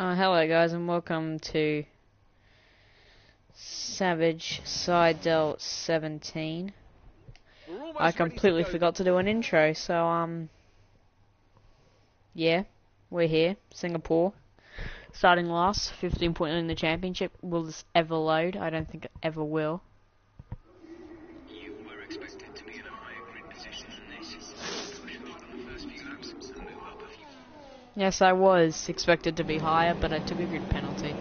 Hello guys and welcome to SavageSeidel17. I completely forgot to do an intro, so yeah, we're here, Singapore, starting last, 15 point in the championship. Will this ever load? I don't think it ever will. You were expected to be in a higher grid position than this. Push hard on the first few laps and move up a few. Yes, I was expected to be higher, but I took a grid penalty.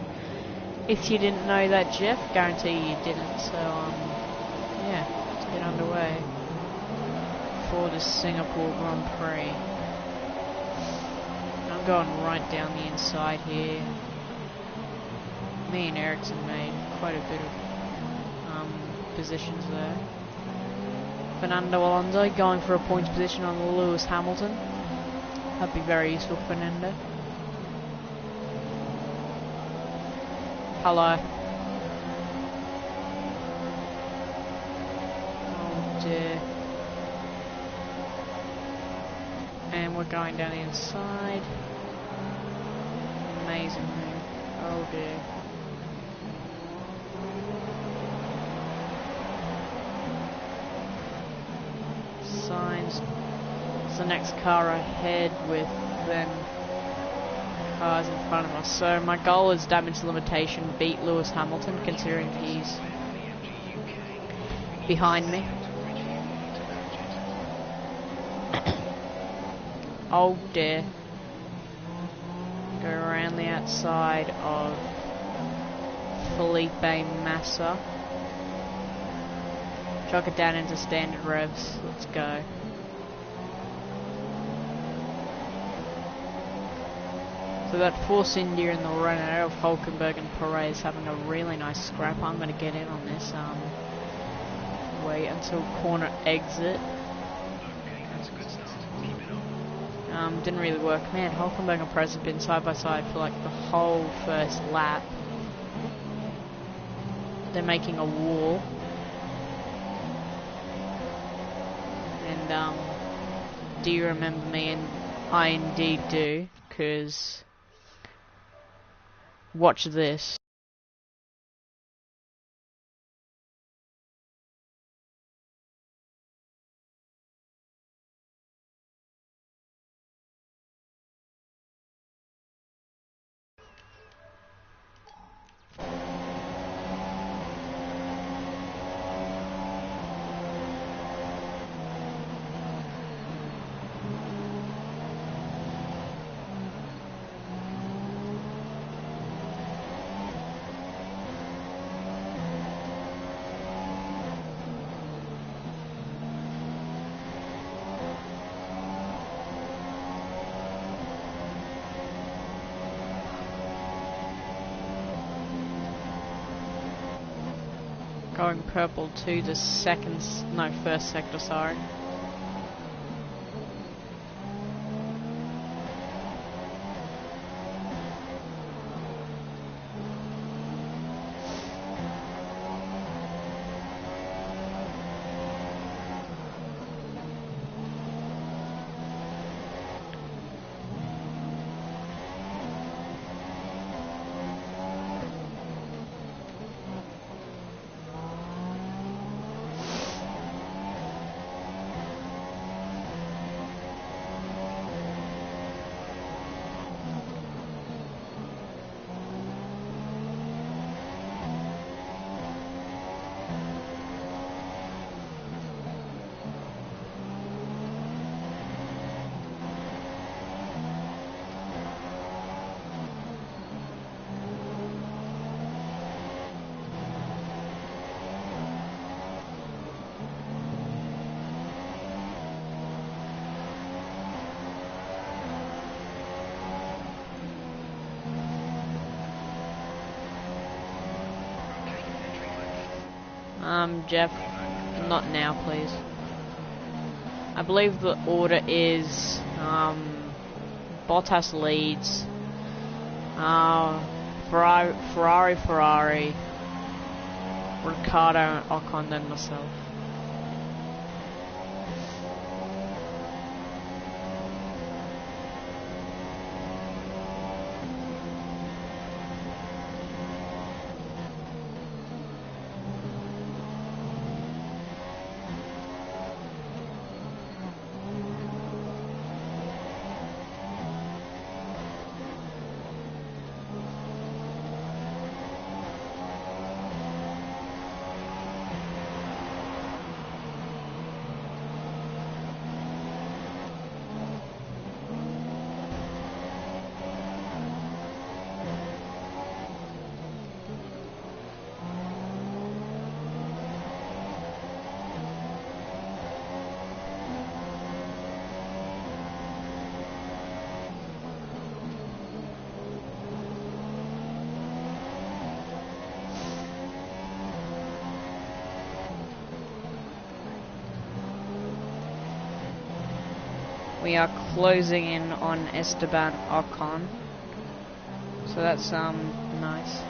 If you didn't know that, Jeff, guarantee you didn't, so yeah, let's get underway for the Singapore Grand Prix. I'm going right down the inside here. Me and Ericsson made quite a bit of positions there. Fernando Alonso going for a points position on Lewis Hamilton. That'd be very useful, Fernando. Hello. Oh dear. And we're going down the inside. Amazing move. Oh dear. Signs. It's the next car ahead with then cars in front of us. So my goal is damage limitation, beat Lewis Hamilton, considering he's behind me. Oh dear. Go around the outside of Felipe Massa. Chuck it down into standard revs. Let's go. So that Force India and the Renault of Hulkenberg and Perez having a really nice scrap. I'm going to get in on this. Wait until corner exit. Didn't really work. Man, Hulkenberg and Perez have been side by side for like the whole first lap. They're making a wall. And do you remember me? And I indeed do, because watch this. Going purple to the first sector, sorry. Jeff, not now, please. I believe the order is, Bottas leads, Ferrari, Ricciardo, Ocon, then myself. We are closing in on Esteban Ocon. So that's nice.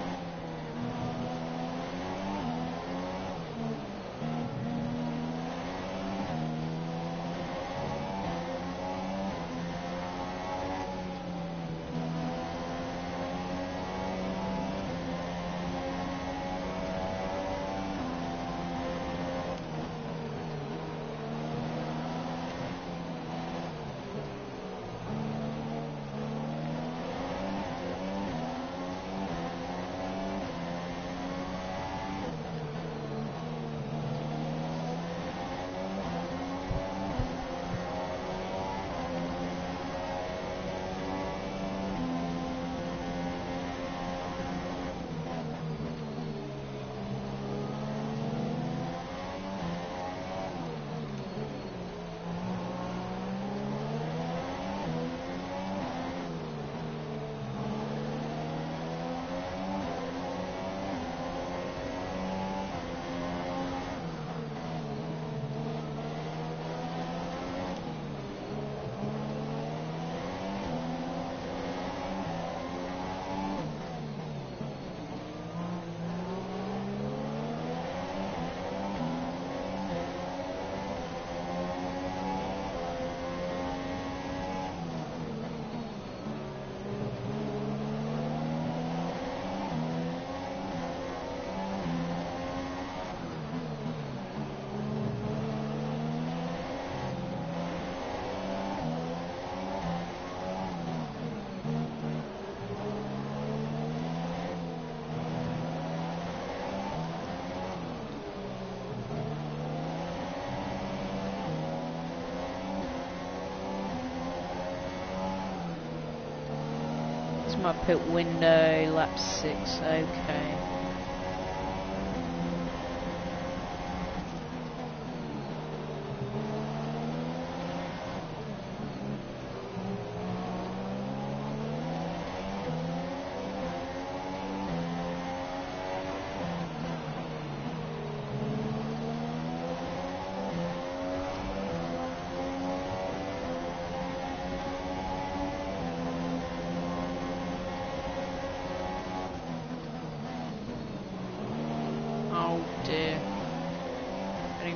My pit window, lap 6, okay.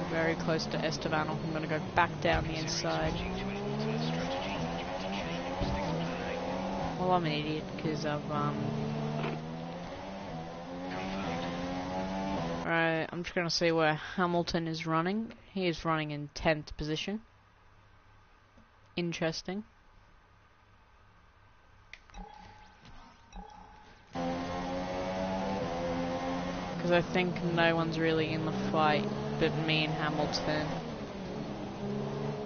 Very close to Esteban. I'm going to go back down the inside. Well, I'm an idiot because I've Alright, I'm just going to see where Hamilton is running. He is running in 10th position. Interesting. Because I think no one's really in the fight but me and Hamilton.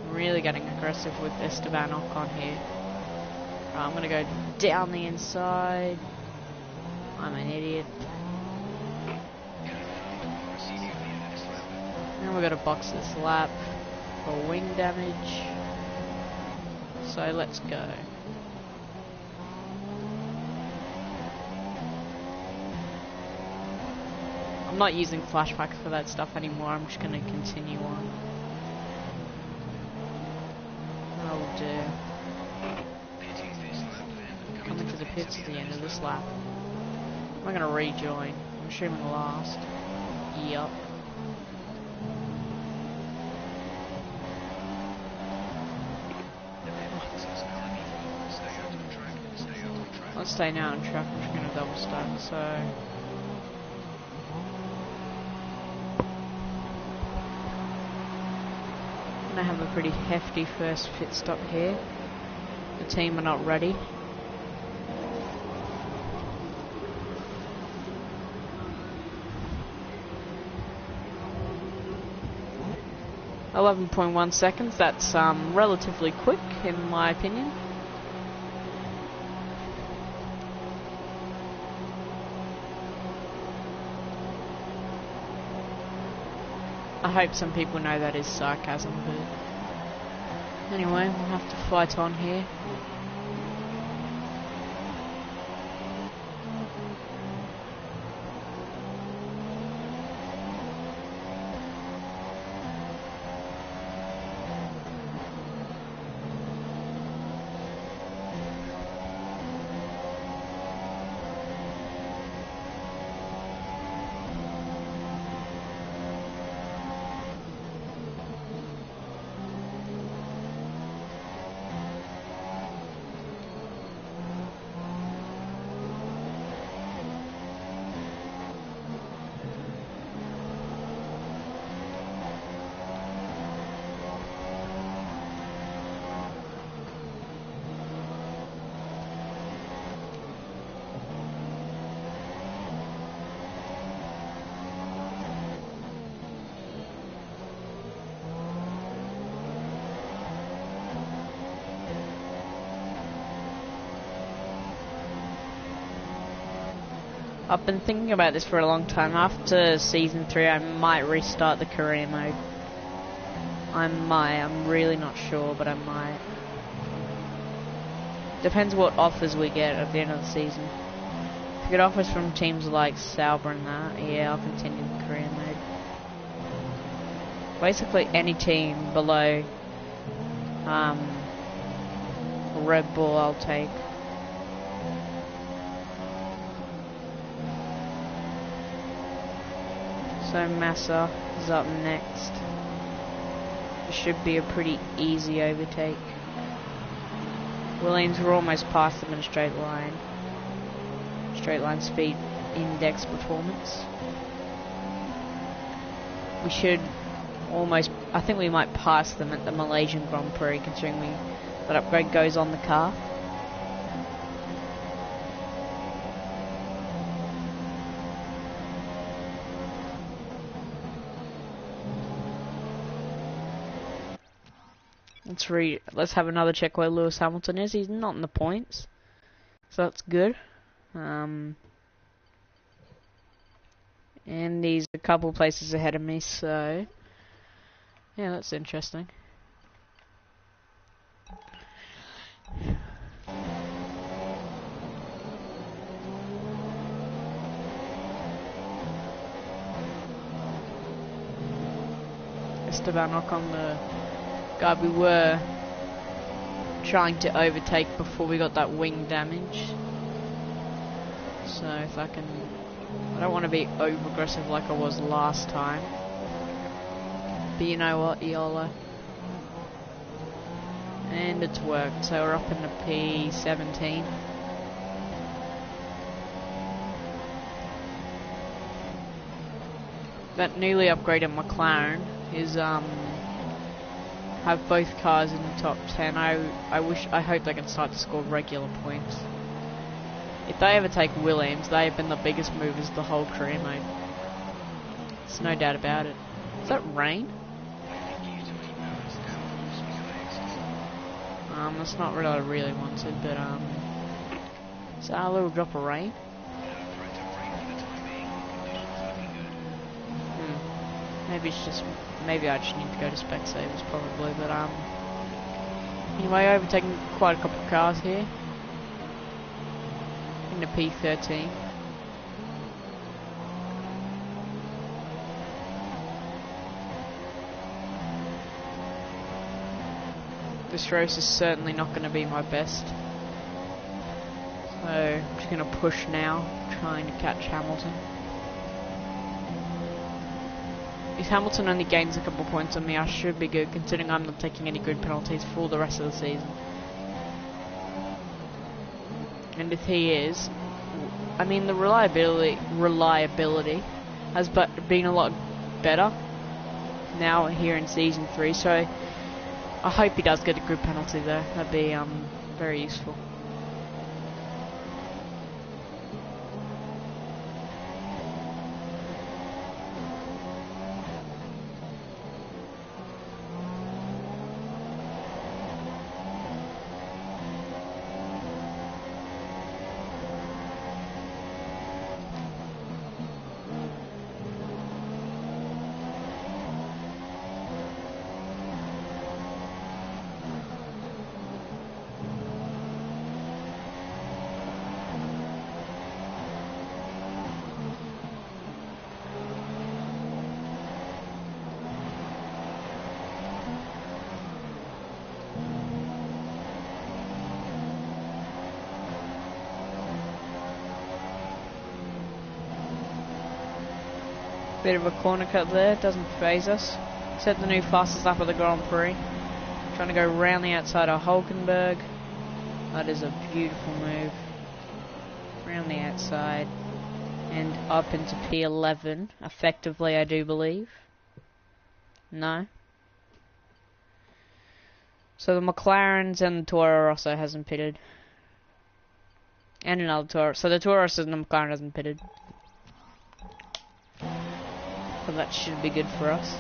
I'm really getting aggressive with Esteban Ocon here. I'm gonna go down the inside. I'm an idiot. Now we've got to box this lap for wing damage. So let's go. I'm not using flashback for that stuff anymore. I'm just gonna continue on. I'll do. Coming to the pits at the end of this lap. I'm gonna rejoin. I'm assuming last. Yup. Let's stay now on track. I'm just gonna double stack. So. I have a pretty hefty first pit stop here. The team are not ready. .11 seconds, that's relatively quick in my opinion. I hope some people know that is sarcasm, but anyway, we'll have to fight on here. I've been thinking about this for a long time. After Season 3, I might restart the career mode. I might. I'm really not sure, but I might. Depends what offers we get at the end of the season. If we get offers from teams like Sauber and that, yeah, I'll continue the career mode. Basically any team below Red Bull I'll take. So Massa is up next. It should be a pretty easy overtake. Williams, we're almost past them in a straight line. Straight line speed index performance. We should almost, I think we might pass them at the Malaysian Grand Prix, considering that upgrade goes on the car. Let's have another check where Lewis Hamilton is. He's not in the points, so that's good. And he's a couple places ahead of me, so yeah, that's interesting. Esteban Ocon, the guy we were trying to overtake before we got that wing damage. So if I don't want to be over aggressive like I was last time. But you know what, YOLO. And it's worked, so we're up in the P17. That newly upgraded McLaren is have both cars in the top 10. I hope they can start to score regular points. If they ever take Williams, they have been the biggest movers the whole career mode. There's no doubt about it. Is that rain? That's not what I really wanted, but is that a little drop of rain? Maybe I just need to go to Specsavers probably, but anyway, overtaking quite a couple of cars here in the P13. This race is certainly not going to be my best, so I'm just going to push now, trying to catch Hamilton. If Hamilton only gains a couple points on me, I should be good, considering I'm not taking any grid penalties for the rest of the season. And if he is, I mean, the reliability has been a lot better now here in Season 3, so I hope he does get a grid penalty there. That'd be very useful. Bit of a corner cut there, doesn't phase us. Set the new fastest lap of the Grand Prix. Trying to go round the outside of Hulkenberg. That is a beautiful move. Round the outside. And up into P11, effectively I do believe. No. So the McLarens and the Toro Rosso hasn't pitted. And another Toro. So the Toro Rosso and the McLaren hasn't pitted. So that should be good for us.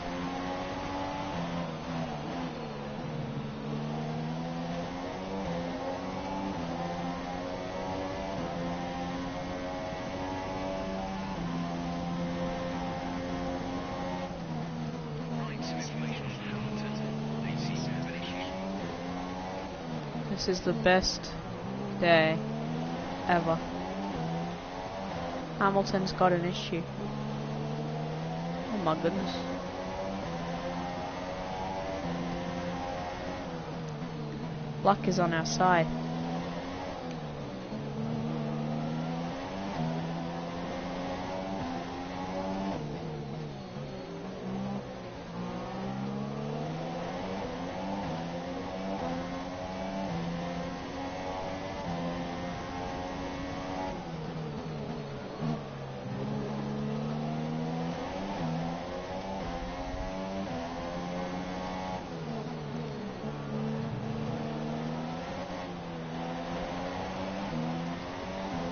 This is the best day ever. Hamilton's got an issue. Oh my goodness. Luck is on our side.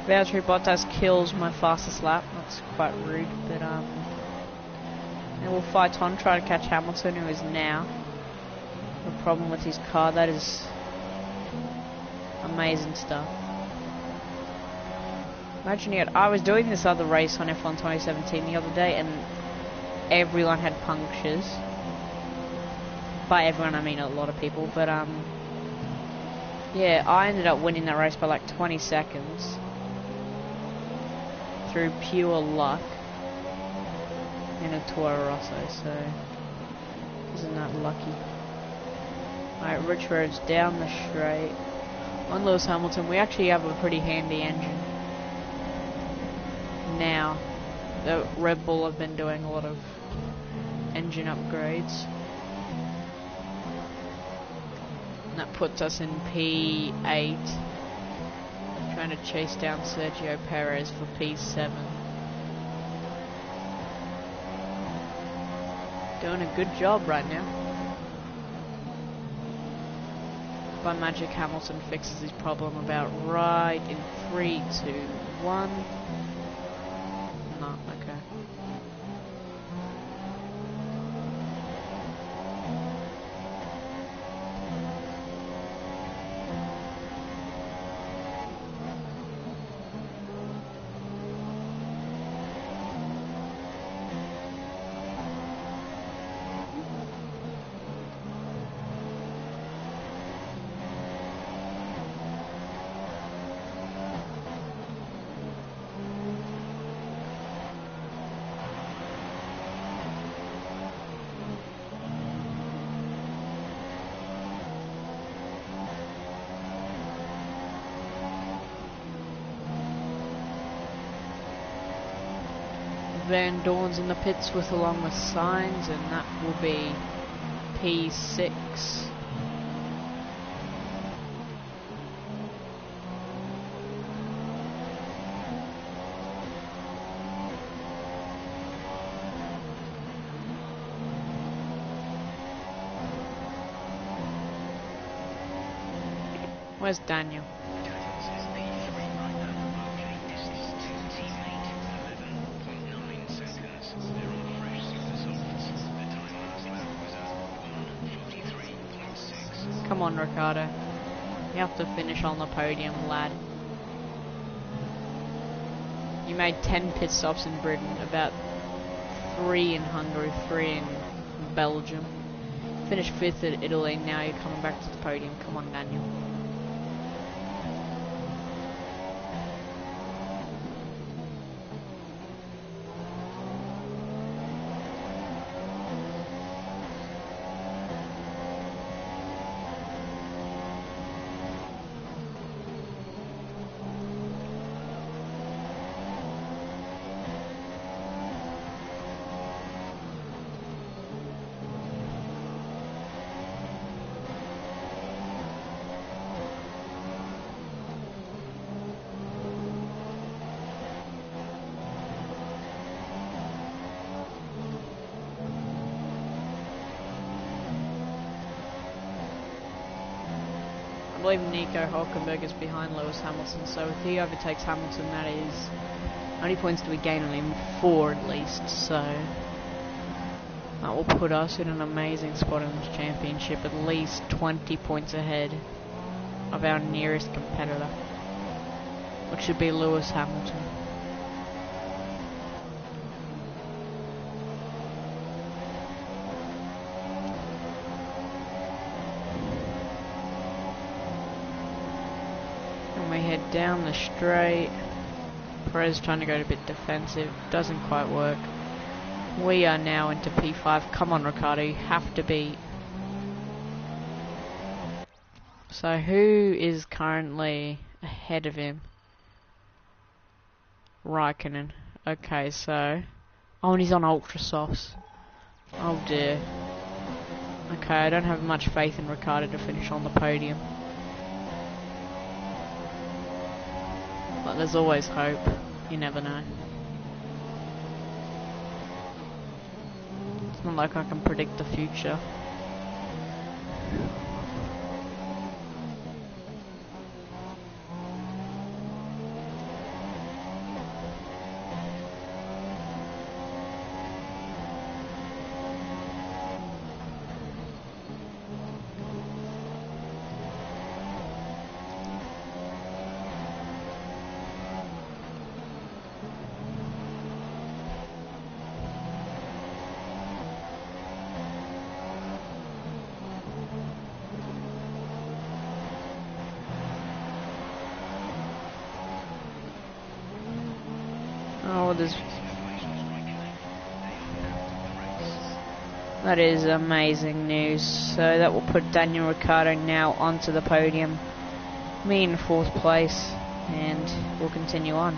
Valtteri Bottas kills my fastest lap. That's quite rude, but and we'll fight on, try to catch Hamilton, who is now a problem with his car. That is amazing stuff. Imagine it. I was doing this other race on F1 2017 the other day, and everyone had punctures. By everyone, I mean a lot of people, but yeah, I ended up winning that race by like 20 seconds. Through pure luck in a Toro Rosso, so isn't that lucky? Alright, Rich Road's down the straight. On Lewis Hamilton, we actually have a pretty handy engine. Now, the Red Bull have been doing a lot of engine upgrades. And that puts us in P8. Trying to chase down Sergio Perez for P7. Doing a good job right now. By magic, Hamilton fixes his problem about right in 3, 2, 1. No, okay. Van Dorn's in the pits with along with Sainz, and that will be P6. Where's Daniel? Come on, Ricardo. You have to finish on the podium, lad. You made 10 pit stops in Britain, about 3 in Hungary, 3 in Belgium. Finished 5th at Italy, now you're coming back to the podium. Come on, Daniel. I believe Nico Hülkenberg is behind Lewis Hamilton, so if he overtakes Hamilton, that is how many points do we gain on him? 4 at least, so that will put us in an amazing spot in this championship, at least 20 points ahead of our nearest competitor, which should be Lewis Hamilton. down the straight. Perez trying to go a bit defensive, doesn't quite work. We are now into P5. Come on, Ricciardo, you have to beat. So who is currently ahead of him? Raikkonen. Okay, so... Oh, and he's on Ultra Softs. Oh dear. Okay, I don't have much faith in Ricciardo to finish on the podium. But there's always hope. You never know. It's not like I can predict the future. Oh, there's... That is amazing news. So that will put Daniel Ricciardo now onto the podium. Me in 4th place. And we'll continue on.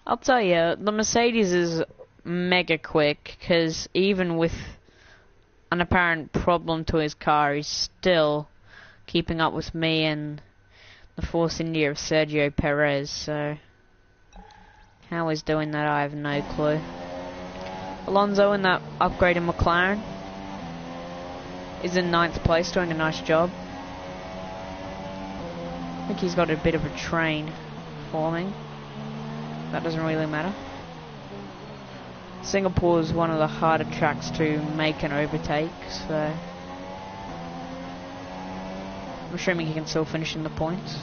I'll tell you, the Mercedes is mega quick, because even with an apparent problem to his car, he's still keeping up with me and the Force India of Sergio Perez, so how he's doing that I have no clue. Alonso in that upgraded McLaren is in 9th place, doing a nice job. I think he's got a bit of a train forming. That doesn't really matter. Singapore is one of the harder tracks to make an overtake, so I'm assuming he can still finish in the points.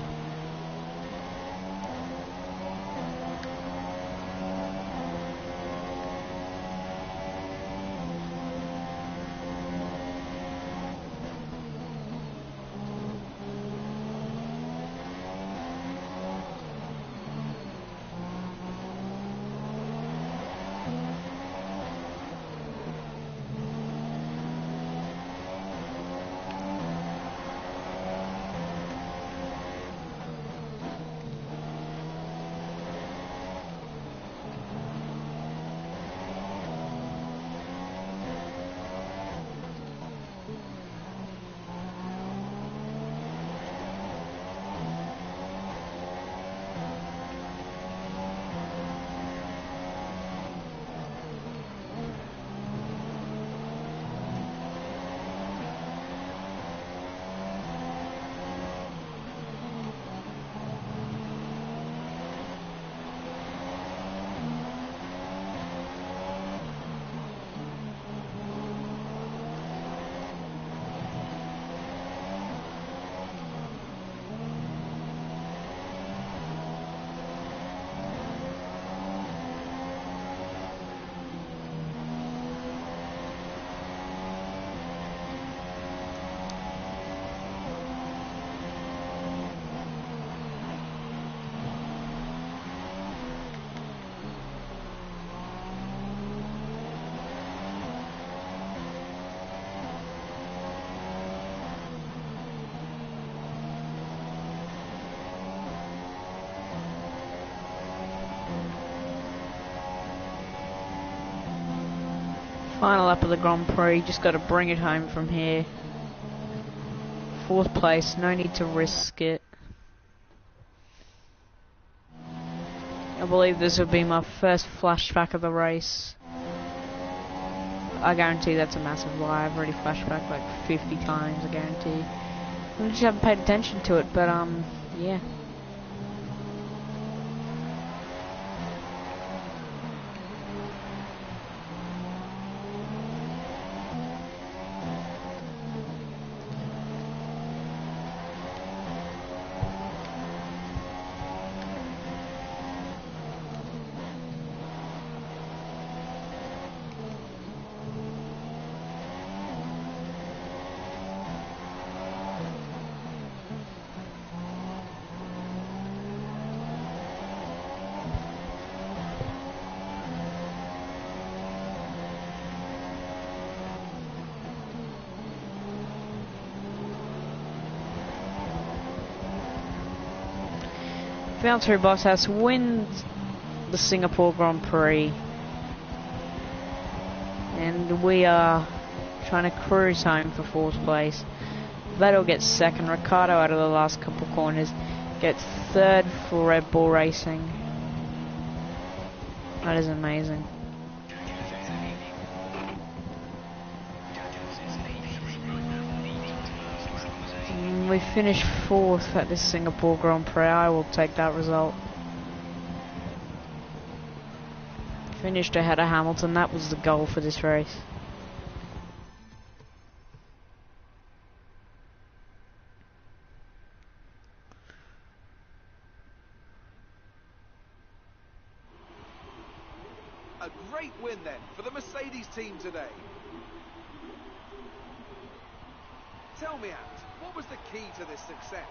Final lap of the Grand Prix, just got to bring it home from here. 4th place, no need to risk it. I believe this will be my first flashback of the race. I guarantee that's a massive lie. I've already flashed back like 50 times, I guarantee. I just haven't paid attention to it, but yeah. Valtteri Bottas wins the Singapore Grand Prix, and we are trying to cruise home for 4th place. Vettel gets 2nd, Ricciardo out of the last couple corners gets 3rd for Red Bull Racing. That is amazing. We finished 4th at this Singapore Grand Prix. I will take that result. Finished ahead of Hamilton. That was the goal for this race. A great win then for the Mercedes team today. Tell me, Ant, what was the key to this success?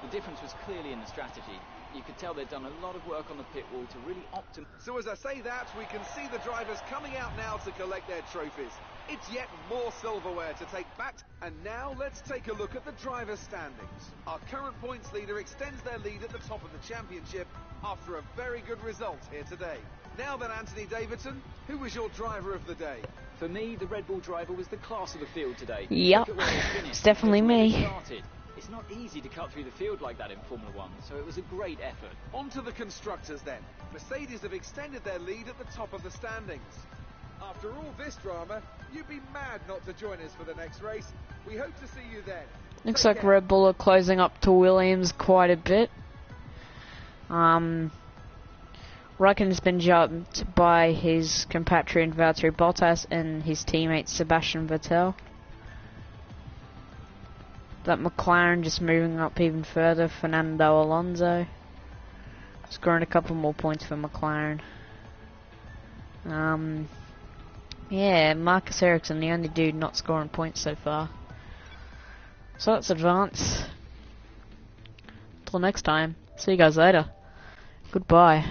The difference was clearly in the strategy. You could tell they'd done a lot of work on the pit wall to really optimize. So as I say that, we can see the drivers coming out now to collect their trophies. It's yet more silverware to take back. And now let's take a look at the driver standings. Our current points leader extends their lead at the top of the championship after a very good result here today. Now then, Anthony Davidson, who was your driver of the day? For me, the Red Bull driver was the class of the field today. Yep, it's definitely me. It's not easy to cut through the field like that in Formula 1, so it was a great effort. On to the constructors then. Mercedes have extended their lead at the top of the standings. After all this drama, you'd be mad not to join us for the next race. We hope to see you then. Looks like Red Bull are closing up to Williams quite a bit. Raikkonen's been jumped by his compatriot Valtteri Bottas and his teammate Sebastian Vettel. That McLaren just moving up even further. Fernando Alonso scoring a couple more points for McLaren. Yeah, Marcus Ericsson, the only dude not scoring points so far. So that's advance. Till next time. See you guys later. Goodbye.